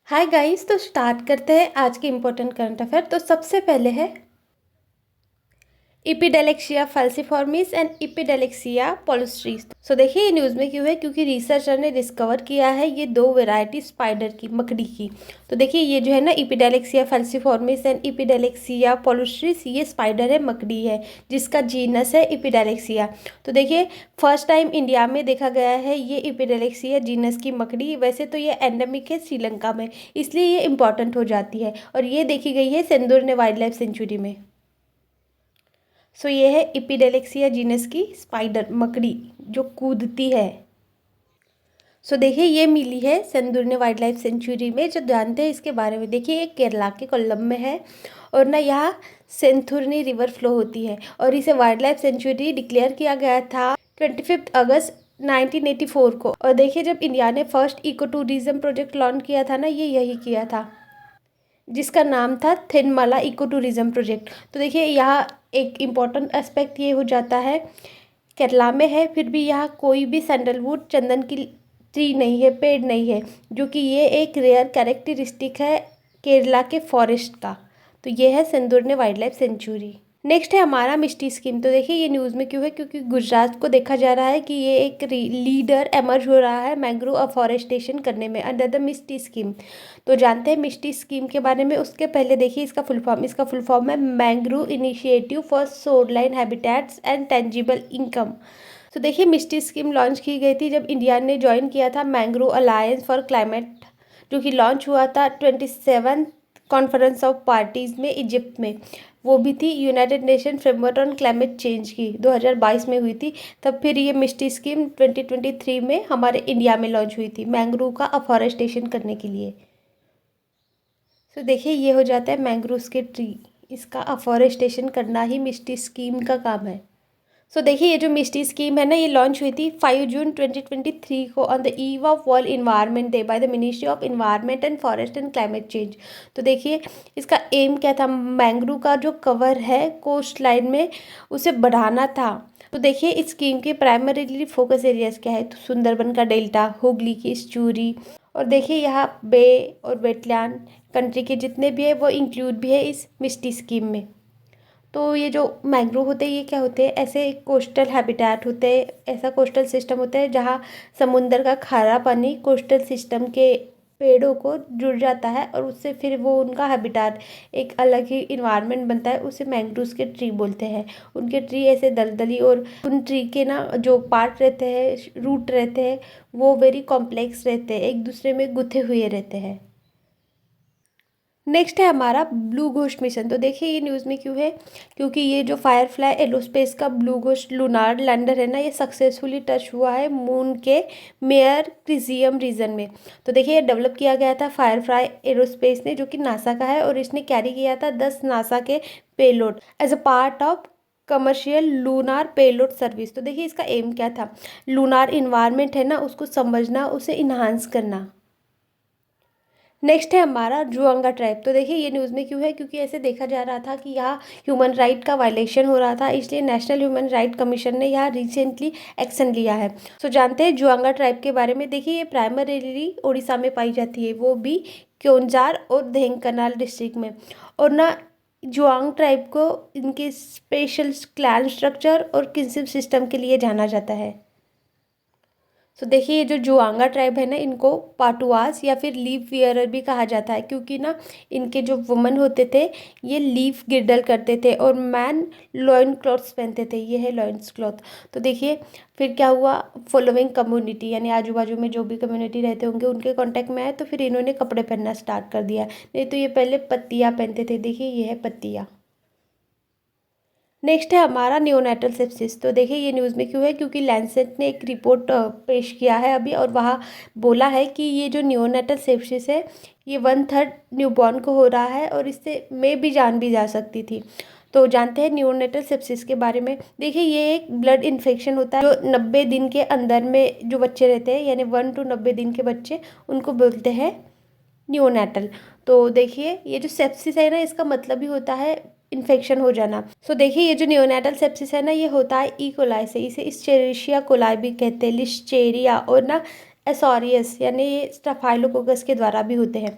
Hi guys, तो start करते हैं आज की इम्पोर्टेंट करंट अफेयर। तो सबसे पहले है इपिडेलेक्सिया फाल्सिफॉर्मिस एंड इपिडेलेक्सिया पोलस्ट्रीज। सो देखिए ये न्यूज़ में क्यों है, क्योंकि रिसर्चर ने डिस्कवर किया है ये दो वैरायटी स्पाइडर की, मकड़ी की। तो देखिए ये जो है ना इपिडेलेक्सिया फाल्सिफॉर्मिस एंड इपिडेलेक्सिया पोलस्ट्रीज, ये स्पाइडर है, मकड़ी है, जिसका जीनस है इपिडेलेक्सिया। तो देखिए फर्स्ट टाइम इंडिया में देखा गया है ये इपिडेलेक्सिया जीनस की मकड़ी। वैसे तो ये एंडेमिक है श्रीलंका में, इसलिए ये इंपॉर्टेंट हो जाती है, और ये देखी गई है सेंदुरने वाइल्ड लाइफ सेंचुरी में। सो ये है इपिडेलेक्सिया जीनस की स्पाइडर, मकड़ी जो कूदती है। सो देखिए ये मिली है सेंदुरने वाइल्ड लाइफ सेंचुरी में। जो जानते हैं इसके बारे में, देखिए ये केरला के कोल्लम में है, और ना यहाँ सेंथुरनी रिवर फ्लो होती है, और इसे वाइल्ड लाइफ सेंचुरी डिक्लेयर किया गया था 25 अगस्त 1984 को। और देखिए जब इंडिया ने first eco tourism project launch किया था ना, ये यही किया था, जिसका नाम था थिनमाला इको टूरिज्म प्रोजेक्ट। तो देखिए यहाँ एक इम्पॉर्टेंट एस्पेक्ट ये हो जाता है, केरला में है फिर भी यहाँ कोई भी सैंडलवुड चंदन की ट्री नहीं है, पेड़ नहीं है, जो कि ये एक रेयर कैरेक्टरिस्टिक है केरला के फॉरेस्ट का। तो ये है सेंदुरने वाइल्ड लाइफ सेंचुरी। नेक्स्ट है हमारा मिस्टी स्कीम। तो देखिए ये न्यूज़ में क्यों है, क्योंकि गुजरात को देखा जा रहा है कि ये एक लीडर एमर्ज हो रहा है मैंग्रोव अफॉरेस्टेशन करने में अंडर द मिस्टी स्कीम। तो जानते हैं मिस्टी स्कीम के बारे में। उसके पहले देखिए इसका फुल फॉर्म है mangrove initiative for shoreline habitats and tangible income. तो देखिए मिस्टी स्कीम लॉन्च की गई थी जब इंडिया ने ज्वाइन किया था मैंग्रोव अलायंस फॉर क्लाइमेट, जो कि लॉन्च हुआ था 27 कॉन्फ्रेंस ऑफ पार्टीज़ में इजिप्ट में। वो भी थी United nation framework on climate change की, 2022 में हुई थी। तब फिर ये मिस्टी स्कीम 2023 में हमारे इंडिया में लॉन्च हुई थी मैंग्रोव का अफॉरेस्टेशन करने के लिए। तो देखिए ये हो जाता है मैंग्रोव्स के ट्री, इसका अफॉरेस्टेशन करना ही मिस्टी स्कीम का काम है। सो देखिए ये जो मिस्टी स्कीम है ना, ये लॉन्च हुई थी 5 जून 2023 को on the eve of world environment day by the ministry of environment and forest and climate change. तो देखिए इसका एम क्या था, मैंग्रोव का जो कवर है कोस्ट लाइन में उसे बढ़ाना था। तो देखिए इस स्कीम के प्राइमरीली फोकस एरियाज क्या है, तो सुंदरबन का डेल्टा, हुगली की स्टूरी, और देखिए यहाँ बे और वेटलैंड कंट्री के जितने भी है वो इंक्लूड भी है इस मिस्टी स्कीम में। तो ये जो मैंग्रोव होते हैं ये क्या होते हैं, ऐसे कोस्टल हैबिटेट होते हैं, ऐसा कोस्टल सिस्टम होता है जहाँ समुंदर का खारा पानी कोस्टल सिस्टम के पेड़ों को जुड़ जाता है, और उससे फिर वो उनका हैबिटेट एक अलग ही इन्वायरमेंट बनता है। उसे मैंग्रोव्स के ट्री बोलते हैं। उनके ट्री ऐसे दलदली, और उन ट्री के ना जो पार्ट रहते हैं, रूट रहते हैं, वो वेरी कॉम्प्लेक्स रहते हैं, एक दूसरे में गुथे हुए रहते हैं। नेक्स्ट है हमारा ब्लू घोस्ट मिशन। तो देखिए ये न्यूज़ में क्यों है, क्योंकि ये जो फायरफ्लाई एरोस्पेस का ब्लू घोस्ट लूनार लैंडर है ना, ये सक्सेसफुली टच हुआ है मून के मेयर क्रिजियम रीजन में। तो देखिए ये डेवलप किया गया था फायरफ्लाई एरोस्पेस ने, जो कि नासा का है, और इसने कैरी किया था 10 नासा के payload as a part of commercial lunar payload service. तो देखिए इसका एम क्या था, लूनार इन्वायरमेंट है ना उसको समझना, उसे इन्हांस करना। नेक्स्ट है हमारा जुआंगा ट्राइब। तो देखिए ये न्यूज़ में क्यों है, क्योंकि ऐसे देखा जा रहा था कि यहाँ ह्यूमन राइट का वायलेशन हो रहा था, इसलिए नेशनल ह्यूमन राइट कमीशन ने यहाँ रिसेंटली एक्शन लिया है। सो जानते हैं जुआंगा ट्राइब के बारे में। देखिए ये प्राइमरीली उड़ीसा में पाई जाती है, वो भी क्योंझार और ढेंकनाल डिस्ट्रिक्ट में। और ना जुआंग ट्राइब को इनके स्पेशल क्लैन स्ट्रक्चर और किनशिप सिस्टम के लिए जाना जाता है। तो देखिए ये जो जुआंगा ट्राइब है ना, इनको पाटुआस या फिर लीफ वियरर भी कहा जाता है, क्योंकि ना इनके जो वुमन होते थे ये लीफ गिर्डल करते थे, और मैन लॉइन क्लॉथ्स पहनते थे, ये है लॉइन्स क्लॉथ। तो देखिए फिर क्या हुआ, फॉलोइंग कम्युनिटी यानी आजू बाजू में जो भी कम्युनिटी रहते होंगे उनके कांटेक्ट में आए, तो फिर इन्होंने कपड़े पहनना स्टार्ट कर दिया। नहीं तो ये पहले पत्तियाँ पहनते थे। देखिए ये है पत्तियाँ। नेक्स्ट है हमारा नियोनेटल सेप्सिस। तो देखिए ये न्यूज़ में क्यों है, क्योंकि लैंसेट ने एक रिपोर्ट पेश किया है अभी, और वहाँ बोला है कि ये जो नियोनेटल सेप्सिस है ये 1/3 न्यूबॉर्न को हो रहा है, और इससे में भी जान भी जा सकती थी। तो जानते हैं नियोनेटल सेप्सिस के बारे में। देखिए ये एक ब्लड इन्फेक्शन होता है जो 90 दिन के अंदर में जो बच्चे रहते हैं, यानी 1 to 90 दिन के बच्चे, उनको बोलते हैं नियोनेटल। तो देखिए ये जो सेप्सिस है ना, इसका मतलब ही होता है इन्फेक्शन हो जाना। सो देखिए ये जो नियोनेटल सेप्सिस है ना, ये होता है ई कोलाई से, इसे इस्चेरिशिया कोलाई भी कहते हैं, लिस्चेरिया, और ना एसोरियस यानी ये स्टाफाइलोकोकस के द्वारा भी होते हैं।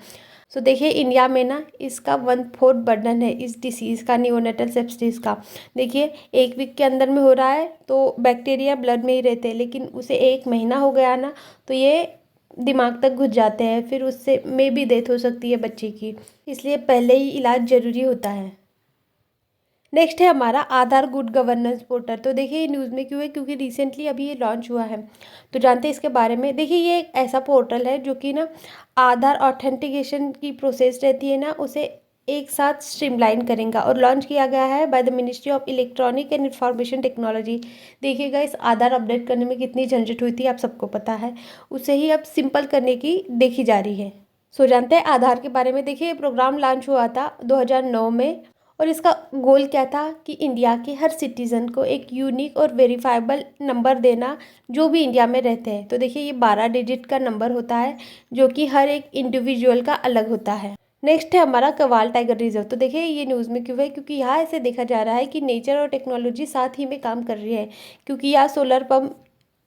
सो देखिए इंडिया में ना इसका 1/4 बर्डन है इस डिसीज़ का, नियोनेटल सेप्सिस का। देखिए 1 वीक के अंदर में हो रहा है तो बैक्टीरिया ब्लड में ही रहते हैं, लेकिन उसे 1 महीना हो गया ना तो ये दिमाग तक घुस जाते हैं, फिर उससे में भी डेथ हो सकती है बच्चे की, इसलिए पहले ही इलाज ज़रूरी होता है। नेक्स्ट है हमारा आधार गुड गवर्नेंस पोर्टल। तो देखिए ये न्यूज़ में क्यों है, क्योंकि रिसेंटली अभी ये लॉन्च हुआ है, तो जानते हैं इसके बारे में। देखिए ये एक ऐसा पोर्टल है जो कि ना आधार ऑथेंटिकेशन की प्रोसेस रहती है ना उसे एक साथ स्ट्रीमलाइन करेगा, और लॉन्च किया गया है by the ministry of electronic and information technology. देखिएगा इस आधार अपडेट करने में कितनी झंझट हुई थी आप सबको पता है, उसे ही अब सिंपल करने की देखी जा रही है। सो जानते हैं आधार के बारे में। देखिए ये प्रोग्राम लॉन्च हुआ था 2009 में, और इसका गोल क्या था कि इंडिया के हर सिटीज़न को एक यूनिक और वेरीफाइबल नंबर देना जो भी इंडिया में रहते हैं। तो देखिए ये 12 डिजिट का नंबर होता है जो कि हर एक इंडिविजुअल का अलग होता है। नेक्स्ट है हमारा कवाल टाइगर रिजर्व। तो देखिए ये न्यूज़ में क्यों है, क्योंकि यहाँ ऐसे देखा जा रहा है कि नेचर और टेक्नोलॉजी साथ ही में काम कर रही है, क्योंकि यहाँ सोलर पंप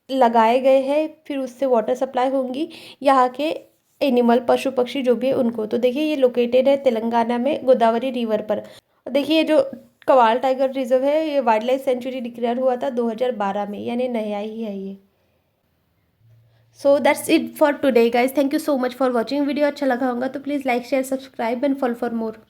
लगाए गए हैं, फिर उससे वाटर सप्लाई होंगी यहाँ के एनिमल पशु पक्षी जो भी है उनको। तो देखिए ये लोकेटेड है तेलंगाना में गोदावरी रिवर पर। देखिए ये जो कवाल टाइगर रिजर्व है ये वाइल्ड लाइफ सेंचुरी डिक्लेयर हुआ था 2012 में, यानी नया ही है ये। So that's it for today guys, thank you so much for watching. Video अच्छा लगा होगा तो please like share subscribe and follow for more.